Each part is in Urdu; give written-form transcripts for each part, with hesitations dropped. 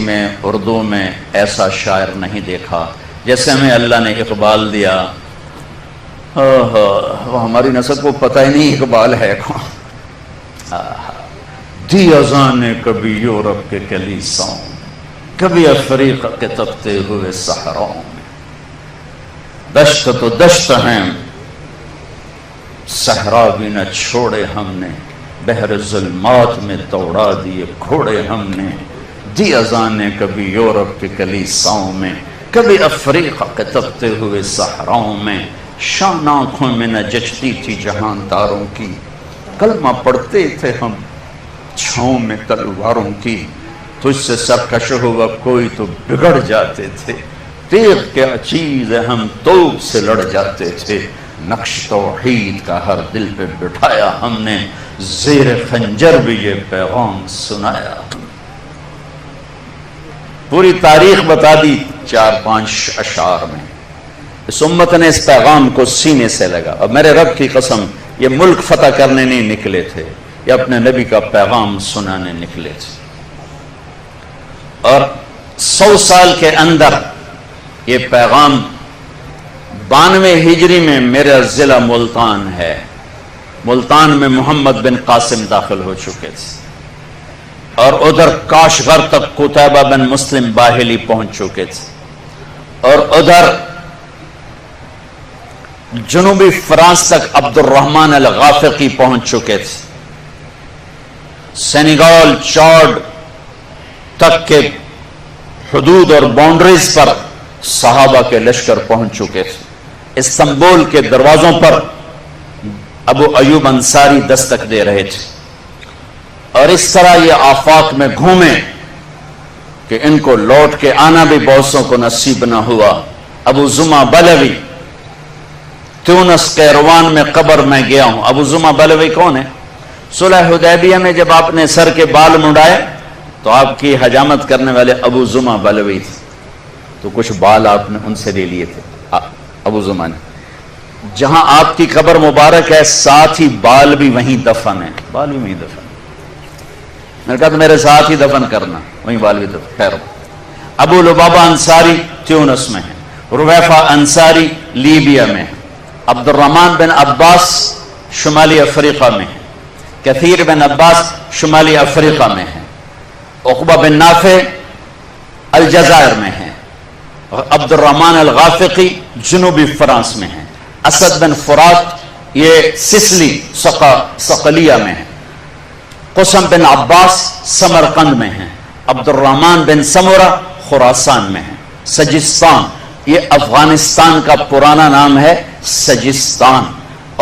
میں اردو میں ایسا شاعر نہیں دیکھا جیسے ہمیں اللہ نے اقبال دیا۔ وہ ہماری نسل کو پتہ ہی نہیں اقبال ہے کون۔ دی اذان کبھی یورپ کے کلیساؤں، کبھی افریقہ کے تپتے ہوئے صحراؤں میں، دشت تو دشت ہیں صحرا بھی نہ چھوڑے ہم نے، بحر ظلمات میں دوڑا دیے گھوڑے ہم نے۔ دی اذانیں کبھی یورپ کے کلیساؤں میں، کبھی افریقہ کے تپتے ہوئے صحراؤں میں، شان آنکھوں میں نہ جچتی تھی جہاں تاروں کی، کلمہ پڑھتے تھے ہم چھاؤں میں تلواروں کی، تجھ سے سرکش ہوا کوئی تو بگڑ جاتے تھے، تیغ کیا چیز ہے ہم توپ سے لڑ جاتے تھے، نقش توحید کا ہر دل پہ بٹھایا ہم نے، زیر خنجر بھی یہ پیغام سنایا۔ پوری تاریخ بتا دی 4-5 اشعار میں۔ اس امت نے اس پیغام کو سینے سے لگا، اور میرے رب کی قسم یہ ملک فتح کرنے نہیں نکلے تھے، یہ اپنے نبی کا پیغام سنانے نکلے تھے۔ اور 100 سال کے اندر یہ پیغام 92 ہجری میں میرا ضلع ملتان ہے، ملتان میں محمد بن قاسم داخل ہو چکے تھے، اور ادھر کاشغر تک قتیبہ بن مسلم باہلی پہنچ چکے تھے، اور ادھر جنوبی فرانس تک عبد الرحمن الغافقی پہنچ چکے تھے، سینیگال چاڈ تک کے حدود اور باؤنڈریز پر صحابہ کے لشکر پہنچ چکے تھے، استنبول کے دروازوں پر ابو ایوب انصاری دستک دے رہے تھے، اور اس طرح یہ آفاق میں گھومے کہ ان کو لوٹ کے آنا بھی بہتوں کو نصیب نہ ہوا۔ ابو زمع بلوی تونس کیروان میں قبر میں گیا ہوں۔ ابو زمع بلوی کون ہے؟ صلح حدیبیہ میں جب آپ نے سر کے بال منڈائے تو آپ کی حجامت کرنے والے ابو زمع بلوی تھے، تو کچھ بال آپ نے ان سے لے لیے تھے ابو زمع نے۔ جہاں آپ کی قبر مبارک ہے ساتھ ہی بال بھی وہیں دفن ہیں، بال بھی وہیں دفن۔ میں نے کہا تو میرے ساتھ ہی دفن کرنا، وہیں بال بھی دفن۔ خیر، ابو لبابہ انصاری تیونس میں ہے، رویفہ انصاری لیبیا میں ہے، عبد الرحمن بن عباس شمالی افریقہ میں ہے، کثیر بن عباس شمالی افریقہ میں ہے، عقبہ بن نافع الجزائر میں ہے، عبد الرحمن الغافقی جنوبی فرانس میں ہے، اسد بن فرات یہ سسلی صقلیہ میں ہے، قسم بن عباس سمرقند میں ہے، عبد الرحمن بن سمرہ خراسان میں ہے، سجستان یہ افغانستان کا پرانا نام ہے سجستان،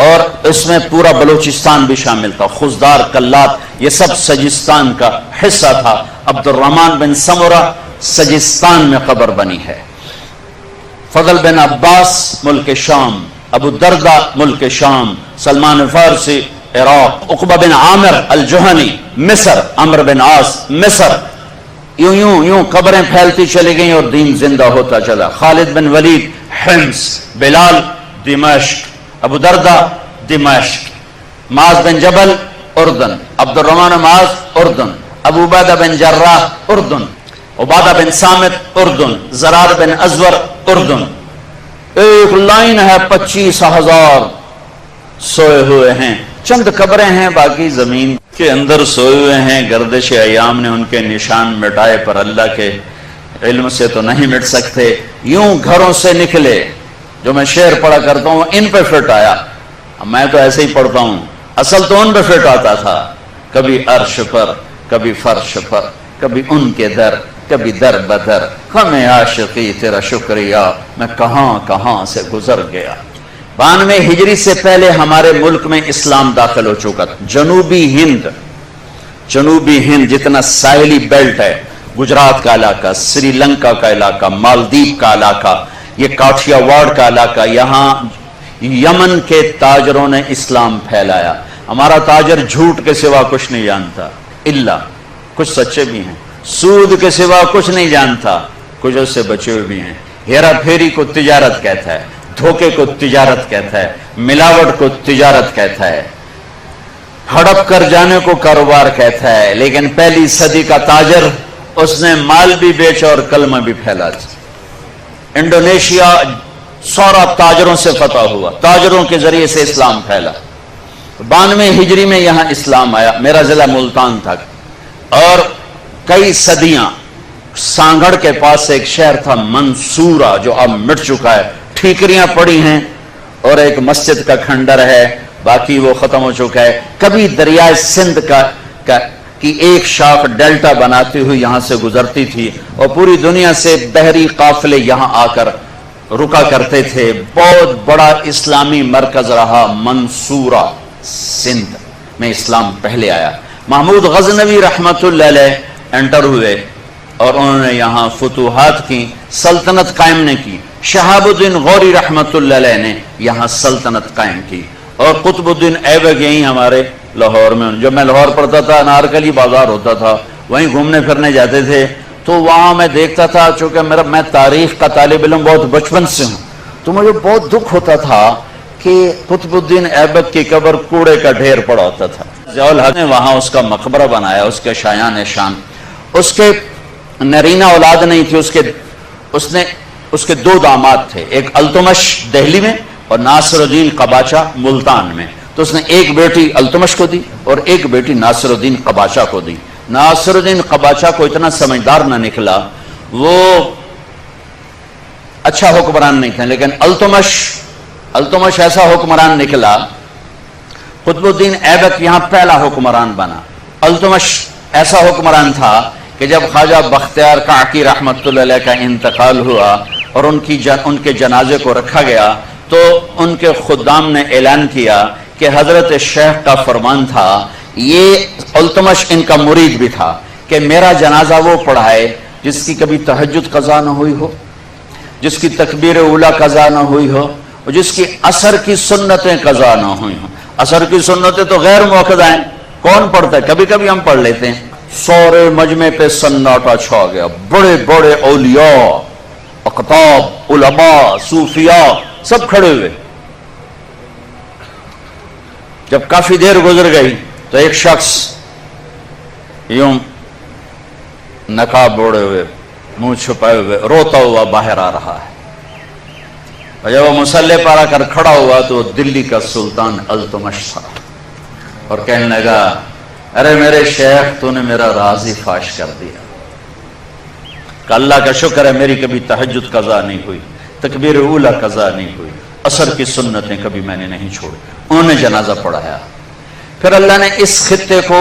اور اس میں پورا بلوچستان بھی شامل تھا، خزدار کلات یہ سب سجستان کا حصہ تھا۔ عبد الرحمن بن سمرہ سجستان میں قبر بنی ہے۔ فضل بن عباس ملک شام، ابو دردہ ملک شام، سلمان فارسی عراق، عقبہ بن عامر الجہنی مصر، عمرو بن عاص مصر۔ یوں قبریں پھیلتی چلی گئیں اور دین زندہ ہوتا چلا۔ خالد بن ولید حمص، بلال دمشق، ابو دردہ دمشق، معاذ بن جبل اردن، عبد الرحمن معاذ اردن، ابو عبیدہ بن جراح اردن، عبادہ بن صامت اردن، زرار بن ازور اردن۔ ایک لائن ہے 25,000 سوئے ہوئے ہیں، چند قبریں ہیں باقی زمین کے اندر سوئے ہوئے ہیں، گردش ایام نے ان کے نشان مٹائے پر اللہ کے علم سے تو نہیں مٹ سکتے۔ یوں گھروں سے نکلے، جو میں شعر پڑھا کرتا ہوں ان پہ فٹ آیا، میں تو ایسے ہی پڑھتا ہوں، اصل تو ان پہ فٹ آتا تھا، کبھی عرش پر کبھی فرش پر، کبھی ان کے در کبھی در بدر، ہمیں عاشقی تیرا شکریہ، میں کہاں سے گزر گیا۔ 92 ہجری سے پہلے ہمارے ملک میں اسلام داخل ہو چکا تھا۔ جنوبی ہند جتنا ساحلی بیلٹ ہے، گجرات کا علاقہ، سری لنکا کا علاقہ، مالدیپ کا علاقہ، یہ کاٹھیا واڑ کا علاقہ، یہاں یمن کے تاجروں نے اسلام پھیلایا۔ ہمارا تاجر جھوٹ کے سوا کچھ نہیں جانتا، الا کچھ سچے بھی ہیں، سود کے سوا کچھ نہیں جانتا، کچھ اس سے بچے ہوئے بھی ہیں۔ ہیرا پھیری کو تجارت کہتا ہے، دھوکے کو تجارت کہتا ہے، ملاوٹ کو تجارت کہتا ہے، ہڑپ کر جانے کو کاروبار کہتا ہے، لیکن پہلی صدی کا تاجر اس نے مال بھی بیچا اور کلمہ بھی پھیلا دیا۔ انڈونیشیا سورا تاجروں سے فتح ہوا، تاجروں کے ذریعے سے اسلام پھیلا۔ 92 ہجری میں یہاں اسلام آیا، میرا ضلع ملتان تھا، اور کئی صدیاں سانگڑ کے پاس ایک شہر تھا منصورہ جو اب مٹ چکا ہے، ٹھیکریاں پڑی ہیں اور ایک مسجد کا کھنڈر ہے، باقی وہ ختم ہو چکا ہے۔ کبھی دریائے سندھ کی ایک شاخ ڈیلٹا بناتی ہوئی یہاں سے گزرتی تھی اور پوری دنیا سے بحری قافلے یہاں آ کر رکا کرتے تھے۔ بہت بڑا اسلامی مرکز رہا منصورہ، سندھ میں اسلام پہلے آیا۔ محمود غزنوی رحمت اللہ علیہ انٹر ہوئے اور انہوں نے یہاں فتوحات کی، سلطنت قائم نے کی۔ شہاب الدین غوری رحمت اللہ علیہ نے یہاں سلطنت قائم کی، اور قطب الدین ایبک یہیں ہمارے لاہور میں، جب میں لاہور پڑھتا تھا انارکلی بازار ہوتا تھا، وہیں گھومنے پھرنے جاتے تھے، تو وہاں میں دیکھتا تھا، چونکہ میں تاریخ کا طالب علم بہت بچپن سے ہوں، تو مجھے بہت دکھ ہوتا تھا کہ قطب الدین ایبک کی قبر کوڑے کا ڈھیر پڑا ہوتا تھا۔ ضیاء الحق نے وہاں اس کا مقبرہ بنایا، اس کے شایان شان۔ اس کے نرینہ اولاد نہیں تھی، اس کے 2 داماد تھے، ایک التمش دہلی میں اور ناصر الدین قباچہ ملتان میں۔ تو اس نے ایک بیٹی التمش کو دی اور ایک بیٹی ناصر الدین قباچہ کو دی۔ ناصر الدین قباچہ کو اتنا سمجھدار نہ نکلا، وہ اچھا حکمران نہیں تھے، لیکن التمش ایسا حکمران نکلا۔ قطب الدین ایبک یہاں پہلا حکمران بنا۔ التمش ایسا حکمران تھا کہ جب خواجہ بختیار کاکی رحمت اللہ علیہ کا انتقال ہوا اور ان کے جنازے کو رکھا گیا، تو ان کے خدام نے اعلان کیا کہ حضرت شیخ کا فرمان تھا، یہ التمش ان کا مرید بھی تھا، کہ میرا جنازہ وہ پڑھائے جس کی کبھی تہجد قضا نہ ہوئی ہو، جس کی تکبیر اولیٰ قضا نہ ہوئی ہو، اور جس کی عصر کی سنتیں قضا نہ ہوئی ہوں۔ عصر کی سنتیں تو غیر موقع ہیں، کون پڑھتا ہے؟ کبھی کبھی ہم پڑھ لیتے ہیں۔ سورے مجمع پہ سناٹا چھا گیا، بڑے بڑے اولیاء، اقطاب، علماء، صوفیاء سب کھڑے ہوئے۔ جب کافی دیر گزر گئی تو ایک شخص یوں نقاب اوڑے ہوئے، منہ چھپائے ہوئے، روتا ہوا باہر آ رہا ہے، اور جب وہ مصلی پر آ کر کھڑا ہوا تو دلی کا سلطان التمش تھا، اور کہنے لگا، ارے میرے شیخ، تو نے میرا راز ہی فاش کر دیا، کہ اللہ کا شکر ہے میری کبھی تہجد قضا نہیں ہوئی، تکبیر اولیٰ قضا نہیں ہوئی، عصر کی سنتیں کبھی میں نے نہیں چھوڑی۔ انہوں نے جنازہ پڑھایا۔ پھر اللہ نے اس خطے کو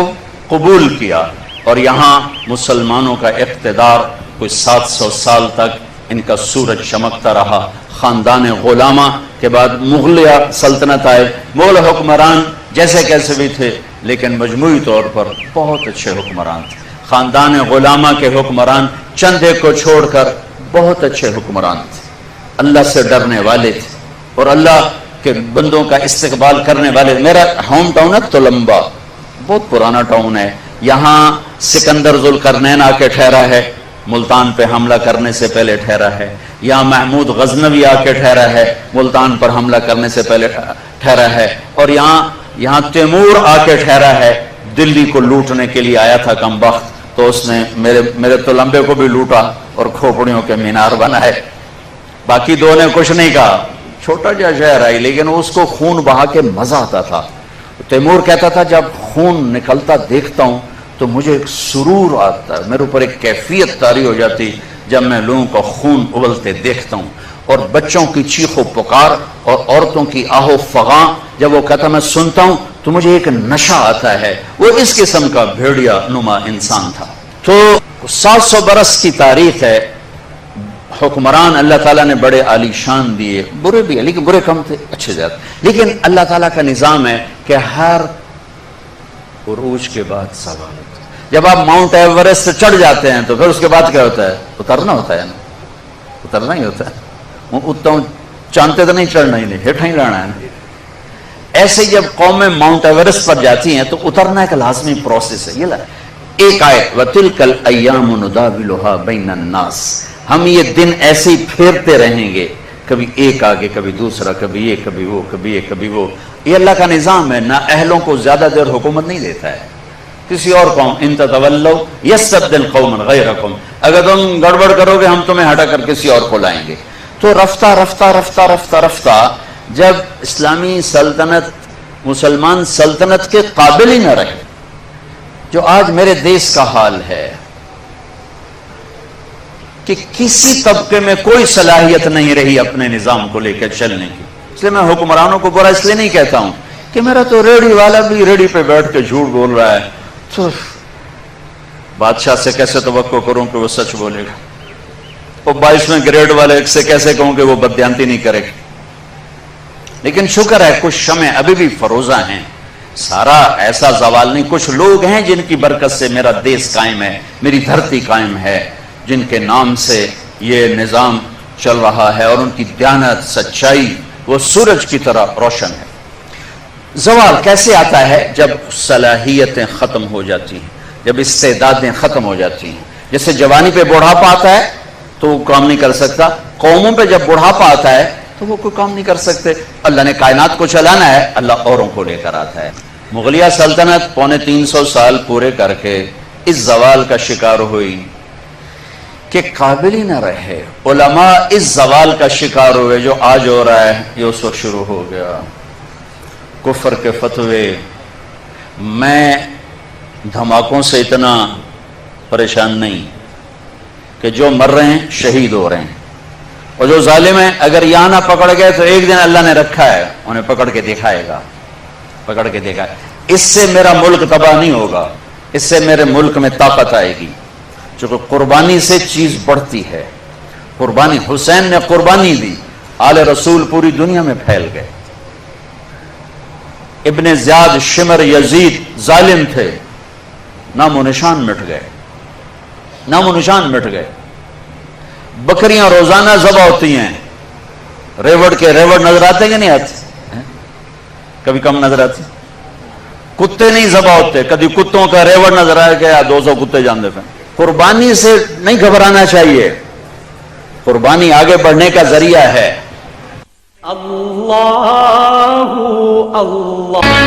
قبول کیا، اور یہاں مسلمانوں کا اقتدار کوئی 700 سال تک ان کا سورج چمکتا رہا۔ خاندان غلامہ کے بعد مغلیہ سلطنت آئے، مغل حکمران جیسے کیسے بھی تھے، لیکن مجموعی طور پر بہت اچھے حکمران تھے۔ خاندان غلامہ کے حکمران چند ایک کو چھوڑ کر بہت اچھے حکمران تھے، اللہ سے ڈرنے والے تھے اور اللہ کے بندوں کا استقبال کرنے والے۔ میرا ہوم ٹاؤن ہے تلمبا، بہت پرانا ٹاؤن ہے، یہاں سکندر ذوالقرنین آ کے ٹھہرا ہے، ملتان پہ حملہ کرنے سے پہلے ٹھہرا ہے۔ یہاں محمود غزنوی آ کے ٹھہرا ہے، ملتان پر حملہ کرنے سے پہلے ٹھہرا ہے۔ اور یہاں تیمور آ کے ٹھہرا ہے، دلی کو لوٹنے کے لیے آیا تھا کم بخت، تو اس نے میرے تلمبے کو بھی لوٹا اور کھوپڑیوں کے مینار بنائے۔ باقی دو نے کچھ نہیں کہا، چھوٹا جا شہر آئی، لیکن اس کو خون بہا کے مزہ آتا تھا۔ تیمور کہتا تھا، جب خون نکلتا دیکھتا ہوں تو مجھے ایک سرور آتا ہے، میرے اوپر ایک کیفیت طاری ہو جاتی جب میں لوگوں کا خون ابلتے دیکھتا ہوں، اور بچوں کی چیخ و پکار اور عورتوں کی آہ و فغاں جب وہ کہتا میں سنتا ہوں تو مجھے ایک نشہ آتا ہے۔ وہ اس قسم کا بھیڑیا نما انسان تھا۔ تو 700 برس کی تاریخ ہے، حکمران اللہ تعالیٰ نے بڑے عالی شان دیے، برے بھی ہیں لیکن برے کم تھے، اچھے زیادہ، لیکن اللہ تعالیٰ کا نظام ہے کہ ہر عروج کے بعد سوال ہوتا ہے۔ جب آپ ماؤنٹ ایورسٹ سے چڑھ جاتے ہیں تو پھر اس کے بعد کیا ہوتا ہے؟ اترنا ہوتا ہے نا، اترنا ہی ہوتا ہے۔ وہ اتنا چاندتے تو نہیں چڑھنا ہی نہیں، ہٹا ہی لانا ہے نا۔ ایسے جب قومیں ماؤنٹ ایورسٹ پر جاتی ہیں تو اترنا ایک لازمی پروسیس ہے۔ یہ ایک آیت وَتِلْكَ الْأَيَّامُ نُدَاوِلُهَا بَيْنَ النَّاسِ، ہم یہ دن ایسے ہی پھیرتے رہیں گے، کبھی ایک آگے کبھی دوسرا، کبھی یہ کبھی وہ، کبھی یہ کبھی وہ۔ یہ اللہ کا نظام ہے، نہ اہلوں کو زیادہ دیر حکومت نہیں دیتا ہے، کسی اور قوم، ان تتولوا یستبدل قوما غیرکم، اگر تم گڑبڑ کرو گے ہم تمہیں ہٹا کر کسی اور کو لائیں گے۔ تو رفتہ رفتہ رفتہ رفتہ رفتہ جب اسلامی سلطنت، مسلمان سلطنت کے قابل ہی نہ رہے، جو آج میرے دیش کا حال ہے کہ کسی طبقے میں کوئی صلاحیت نہیں رہی اپنے نظام کو لے کر چلنے کی۔ اس لیے میں حکمرانوں کو برا اس لیے نہیں کہتا ہوں کہ میرا تو ریڑھی والا بھی ریڑھی پہ بیٹھ کے جھوٹ بول رہا ہے، تو بادشاہ سے کیسے توقع کروں کہ وہ سچ بولے گا، وہ 22ویں گریڈ والے سے کیسے کہوں کہ وہ بددیانتی نہیں کرے گا۔ لیکن شکر ہے کچھ شمع ابھی بھی فروزہ ہیں، سارا ایسا زوال نہیں، کچھ لوگ ہیں جن کی برکت سے میرا دیش قائم ہے، میری دھرتی قائم ہے، جن کے نام سے یہ نظام چل رہا ہے، اور ان کی دیانت، سچائی وہ سورج کی طرح روشن ہے۔ زوال کیسے آتا ہے؟ جب صلاحیتیں ختم ہو جاتی ہیں، جب استعدادیں ختم ہو جاتی ہیں۔ جیسے جوانی پہ بڑھاپا آتا ہے تو وہ کام نہیں کر سکتا، قوموں پہ جب بڑھاپا آتا ہے تو وہ کوئی کام نہیں کر سکتے۔ اللہ نے کائنات کو چلانا ہے، اللہ اوروں کو لے کر آتا ہے۔ مغلیہ سلطنت 350 سال پورے کر کے اس زوال کا شکار ہوئی کہ قابل ہی نہ رہے۔ علماء اس زوال کا شکار ہوئے جو آج ہو رہا ہے، یہ اس وقت شروع ہو گیا۔ کفر کے فتوے، میں دھماکوں سے اتنا پریشان نہیں کہ جو مر رہے ہیں شہید ہو رہے ہیں، اور جو ظالم ہیں اگر یہاں نہ پکڑ گئے تو ایک دن اللہ نے رکھا ہے انہیں پکڑ کے دکھائے گا، پکڑ کے دکھائے۔ اس سے میرا ملک تباہ نہیں ہوگا، اس سے میرے ملک میں طاقت آئے گی، چونکہ قربانی سے چیز بڑھتی ہے۔ قربانی، حسین نے قربانی دی، آل رسول پوری دنیا میں پھیل گئے۔ ابن زیاد، شمر، یزید ظالم تھے، نام و نشان مٹ گئے، نام و نشان مٹ گئے۔ بکریاں روزانہ ذبح ہوتی ہیں، ریوڑ کے ریوڑ نظر آتے کہ نہیں آتے؟ کبھی کم نظر آتے۔ کتے نہیں ذبح ہوتے، کبھی کتوں کا ریوڑ نظر آئے گیا 200 کتے جان دیتے ہیں۔ قربانی سے نہیں گھبرانا چاہیے، قربانی آگے بڑھنے کا ذریعہ ہے۔ اللہ اللہ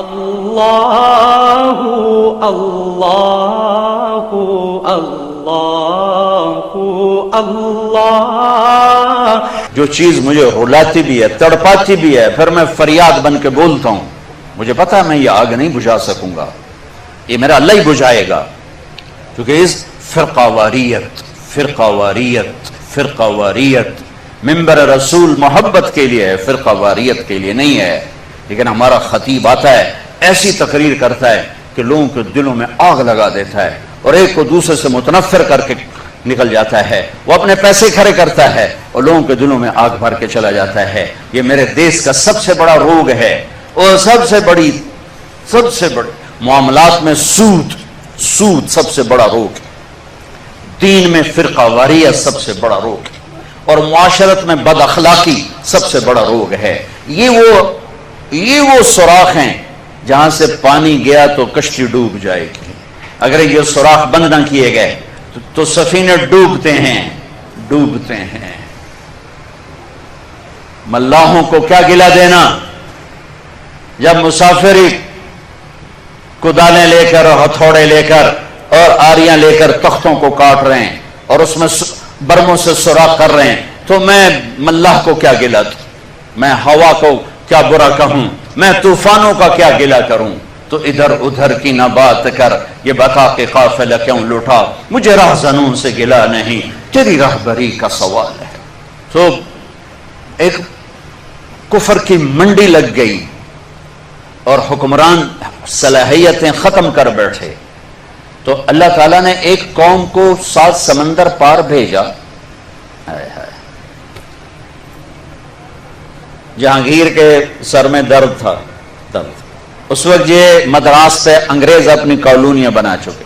اللہ اللہ اللہ اللہ۔ جو چیز مجھے رلاتی بھی ہے، تڑپاتی بھی ہے، پھر میں فریاد بن کے بولتا ہوں، مجھے پتا ہے میں یہ آگ نہیں بجھا سکوں گا، یہ میرا اللہ ہی بجھائے گا، کیونکہ اس فرقہ واریت، فرقہ واریت، فرقہ واریت منبر رسول محبت کے لیے ہے، فرقہ واریت کے لیے نہیں ہے۔ لیکن ہمارا خطیب آتا ہے، ایسی تقریر کرتا ہے کہ لوگوں کے دلوں میں آگ لگا دیتا ہے، اور ایک کو دوسرے سے متنفر کر کے نکل جاتا ہے۔ وہ اپنے پیسے کھڑے کرتا ہے اور لوگوں کے دلوں میں آگ بھر کے چلا جاتا ہے۔ یہ میرے دیش کا سب سے بڑا روگ ہے، اور سب سے بڑی معاملات میں سود سب سے بڑا روگ ہے، دین میں فرقہ واریت سب سے بڑا روگ ہے، اور معاشرت میں بد اخلاقی سب سے بڑا روگ ہے۔ یہ وہ سوراخ ہیں جہاں سے پانی گیا تو کشتی ڈوب جائے گی، اگر یہ سوراخ بند نہ کیے گئے تو سفینے ڈوبتے ہیں۔ ملاحوں کو کیا گلہ دینا جب مسافری کدالیں لے کر اور ہتھوڑے لے کر اور آریاں لے کر تختوں کو کاٹ رہے ہیں اور اس میں برموں سے سوراخ کر رہے ہیں، تو میں ملاح کو کیا گلہ دوں، میں ہوا کو کیا برا کہوں، میں طوفانوں کا کیا گلہ کروں؟ تو ادھر ادھر کی نہ بات کر، یہ بتا کہ قافلہ کیوں لوٹا، مجھے راہزنوں سے گلہ نہیں، تیری راہبری کا سوال ہے۔ تو ایک کفر کی منڈی لگ گئی اور حکمران صلاحیتیں ختم کر بیٹھے، تو اللہ تعالیٰ نے ایک قوم کو 7 سمندر پار بھیجا۔ جہانگیر کے سر میں درد تھا، اس وقت یہ مدراس سے انگریز اپنی کالونیاں بنا چکے،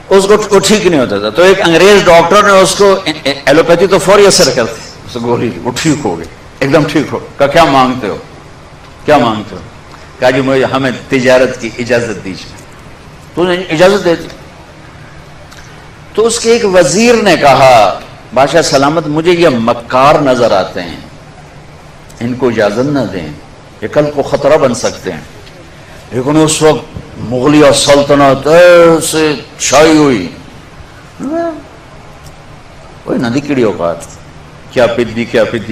اس کو ٹھیک نہیں ہوتا تھا، تو ایک انگریز ڈاکٹر نے اس کو، ایلوپیتھی تو فوری اثر کرتی، اس گولی وہ ٹھیک ہو گئی، ایک دم ٹھیک ہو۔ کہا کیا مانگتے ہو، کیا مانگتے ہو؟ کہا جی مجھے ہمیں تجارت کی اجازت دیجیے۔ تو نے اجازت دے دی۔ تو اس کے ایک وزیر نے کہا، بادشاہ سلامت مجھے یہ مکار نظر آتے ہیں، ان کو اجازت نہ دیں، یہ کل کو خطرہ بن سکتے ہیں. لیکن اس وقت مغلیہ سلطنت ایسے چھائی ہوئی، کوئی نہ کیڑی اوقات، کیا پدی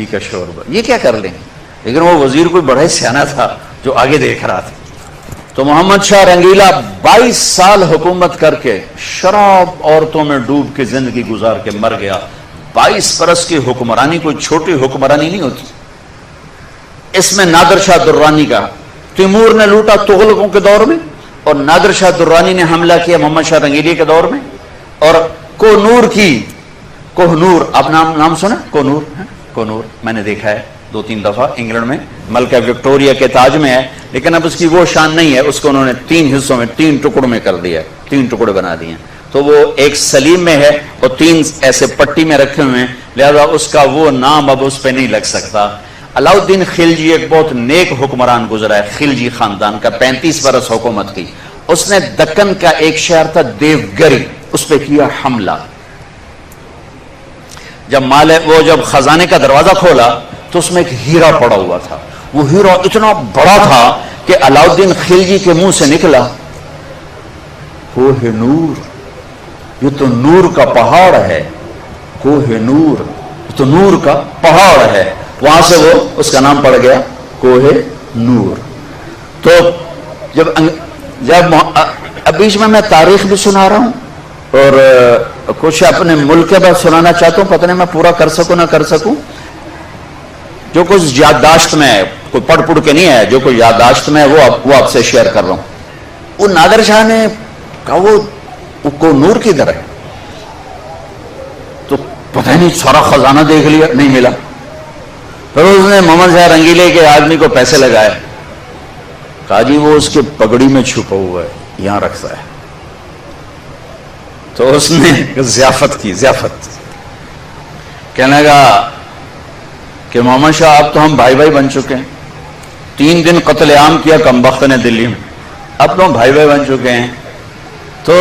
کا شوربہ، یہ کیا کر لیں. لیکن وہ وزیر کوئی بڑا ہی سیانا تھا جو آگے دیکھ رہا تھا. تو محمد شاہ رنگیلا 22 سال حکومت کر کے شراب عورتوں میں ڈوب کے زندگی گزار کے مر گیا. 22 برس کی حکمرانی کوئی چھوٹی حکمرانی نہیں ہوتی. اس میں نادر شاہ درانی کا، تیمور نے لوٹا تغلقوں کے دور میں، اور نادر شاہ درانی نے حملہ کیا محمد شاہ رنگیلی کے دور میں. اور کوہنور، آپ نام سنا؟ کوہنور میں نے دیکھا ہے 2-3 دفعہ انگلینڈ میں، ملکہ وکٹوریا کے تاج میں ہے، لیکن اب اس کی وہ شان نہیں ہے. اس کو انہوں نے 3 حصوں میں 3 ٹکڑوں میں کر دیا، 3 ٹکڑے بنا دیے. تو وہ ایک سلیم میں ہے اور 3 ایسے پٹی میں رکھے ہوئے ہیں، لہذا اس کا وہ نام اب اس پہ نہیں لگ سکتا. علاؤالدین خلجی ایک بہت نیک حکمران گزرا ہے، خلجی خاندان کا، 35 برس حکومت کی. اس نے دکن کا ایک شہر تھا دیوگری، اس پہ کیا حملہ. جب خزانے کا دروازہ کھولا تو اس میں ایک ہیرا پڑا ہوا تھا. وہ ہیرا اتنا بڑا تھا کہ علاؤالدین خلجی کے منہ سے نکلا، کوہ نور، یہ تو نور کا پہاڑ ہے، کوہ نور، یہ تو نور کا پہاڑ ہے. وہاں سے وہ اس کا نام پڑ گیا کوہ نور. تو جب بیچ میں تاریخ بھی سنا رہا ہوں اور کچھ اپنے ملک کے بعد سنانا چاہتا ہوں، پتہ نہیں میں پورا کر سکوں نہ کر سکوں. جو کچھ یادداشت میں ہے، کوئی پڑھ کے نہیں ہے، جو کچھ یادداشت میں ہے وہ آپ سے شیئر کر رہا ہوں. وہ نادر شاہ نے کہا وہ کو نور کدھر ہے؟ تو پتہ نہیں، سارا خزانہ دیکھ لیا، نہیں ملا. پھر اس نے محمد شاہ رنگیلے کے آدمی کو پیسے لگائے، کہا جی وہ اس کے پگڑی میں چھپا ہوا ہے، یہاں رکھتا ہے. تو اس نے ضیافت کی، کہنے لگا کہ محمد شاہ اب تو ہم بھائی بن چکے ہیں. 3 دن قتل عام کیا کمبخت نے دلی میں، اب تو ہم بھائی بن چکے ہیں. تو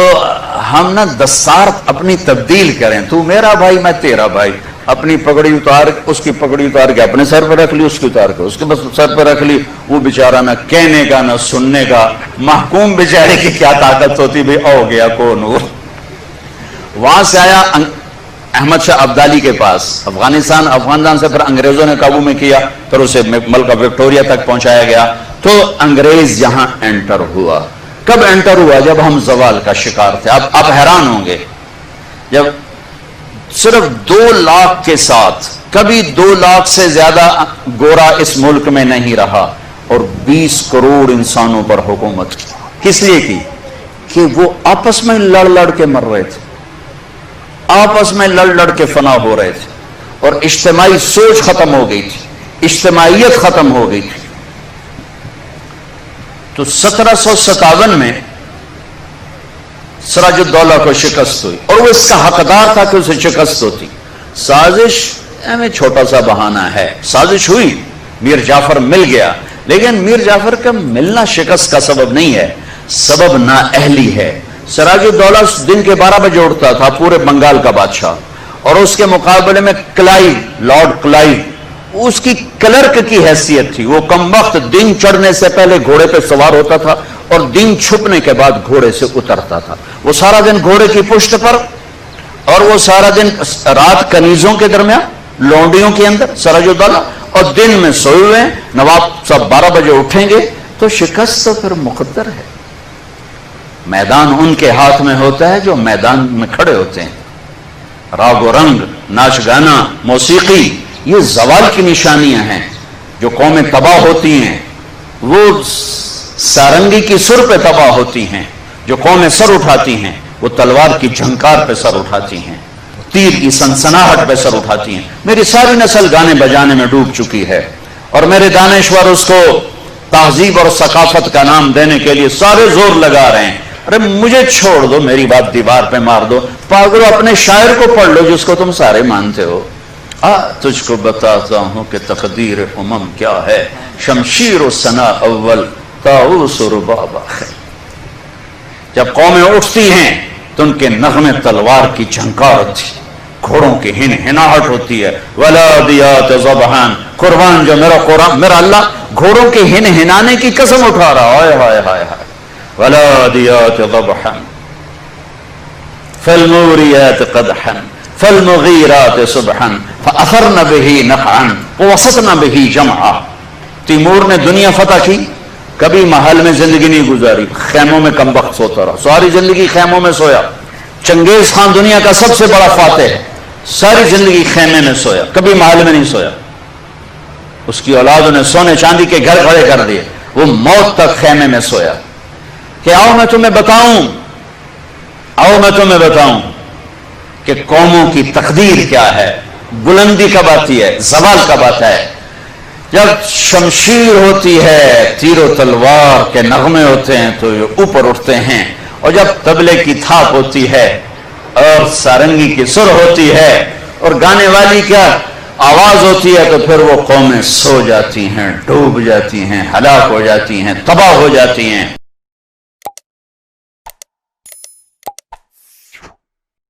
ہم نا دستار اپنی تبدیل کریں، تو میرا بھائی میں تیرا بھائی. اپنی پگڑی اتار، اس کی پگڑی اتار کے اپنے سر پہ رکھ لی، اس کی اتار کے اس کے بس سر پہ رکھ لی. وہ بیچارہ نہ کہنے کا نہ سننے کا، محکوم بیچارے کی کیا طاقت ہوتی بھی، ہو گیا کو نور. وہاں سے آیا احمد شاہ ابدالی کے پاس، افغانستان سے پھر انگریزوں نے قابو میں کیا، پھر اسے ملکہ وکٹوریا تک پہنچایا گیا. تو انگریز یہاں انٹر ہوا. کب انٹر ہوا؟ جب ہم زوال کا شکار تھے. اب آپ حیران ہوں گے، جب صرف 2 لاکھ کے ساتھ، کبھی 2 لاکھ سے زیادہ گورا اس ملک میں نہیں رہا، اور 20 کروڑ انسانوں پر حکومت کی. کس لیے کی؟ کہ وہ آپس میں لڑ کے مر رہے تھے، آپس میں لڑ کے فنا ہو رہے تھے، اور اجتماعی سوچ ختم ہو گئی تھی، اجتماعیت ختم ہو گئی تھی. تو 1757 میں سراج الدولہ کو شکست ہوئی، اور وہ اس کا حقدار تھا کہ اسے شکست ہوتی. سازش میں چھوٹا سا بہانہ ہے، سازش ہوئی، میر جعفر مل گیا، لیکن میر جعفر کا ملنا شکست کا سبب نہیں ہے، سبب نااہلی ہے. سراج الدولہ دن کے 12 بجے اٹھتا تھا، پورے بنگال کا بادشاہ، اور اس کے مقابلے میں لارڈ کلائیو اس کی کلرک کی حیثیت تھی. وہ کم وقت دن چڑھنے سے پہلے گھوڑے پہ سوار ہوتا تھا اور دن چھپنے کے بعد گھوڑے سے اترتا تھا. وہ سارا دن گھوڑے کی پشت پر، اور وہ سارا دن رات کنیزوں کے درمیان، لونڈیوں کے اندر سراج الدولہ، اور دن میں سوئے ہوئے. نواب صاحب 12 بجے اٹھیں گے تو شکست تو پھر مقدر ہے. میدان ان کے ہاتھ میں ہوتا ہے جو میدان میں کھڑے ہوتے ہیں. راگ و رنگ، ناچ گانا، موسیقی، یہ زوال کی نشانیاں ہیں. جو قومیں تباہ ہوتی ہیں وہ سارنگی کی سر پہ تباہ ہوتی ہیں. جو قومیں سر اٹھاتی ہیں وہ تلوار کی جھنکار پہ سر اٹھاتی ہیں، تیر کی سنسناہٹ پہ سر اٹھاتی ہیں. میری ساری نسل گانے بجانے میں ڈوب چکی ہے، اور میرے دانشور اس کو تہذیب اور ثقافت کا نام دینے کے لیے سارے زور لگا رہے ہیں. ارے مجھے چھوڑ دو، میری بات دیوار پہ مار دو. پاگلو، اپنے شاعر کو پڑھ لو جس کو تم سارے مانتے ہو. تجھ کو بتاتا ہوں کہ تقدیر امم کیا ہے، شمشیر و ثنا اول طاؤس و رباب آخر. جب قومیں اٹھتی ہیں تو ان کے نغمے تلوار کی جھنکار ہوتی، گھوڑوں کی ہنہناہٹ ہوتی ہے. ولادیات ضبحان، قربان جو میرا قرآن، میرا اللہ گھوڑوں کے ہن ہنانے کی قسم اٹھا رہا، ہائے ہائے ہائے ہائے، والعادیات ضبحا فالموریات قدحا فالمغیرات صبحا فاثرن به نقعا ووسطن به جمعا۔ تیمور نے دنیا فتح کی، کبھی محل میں زندگی نہیں گزاری، خیموں میں کم وقت سوتا رہا، ساری زندگی خیموں میں سویا۔ چنگیز خان دنیا کا سب سے بڑا فاتح ہے، ساری زندگی خیمے میں سویا، کبھی محل میں نہیں سویا۔ اس کی اولادوں نے سونے چاندی کے گھر کھڑے کر دیے، وہ موت تک خیمے میں سویا۔ کہ آؤ میں تمہیں بتاؤں، آؤ میں تمہیں بتاؤں کہ قوموں کی تقدیر کیا ہے، بلندی کب آتی ہے، زوال کب آتا ہے۔ جب شمشیر ہوتی ہے، تیر و تلوار کے نغمے ہوتے ہیں تو یہ اوپر اٹھتے ہیں، اور جب طبلے کی تھاپ ہوتی ہے اور سارنگی کی سر ہوتی ہے اور گانے والی کیا آواز ہوتی ہے، تو پھر وہ قومیں سو جاتی ہیں، ڈوب جاتی ہیں، ہلاک ہو جاتی ہیں، تباہ ہو جاتی ہیں۔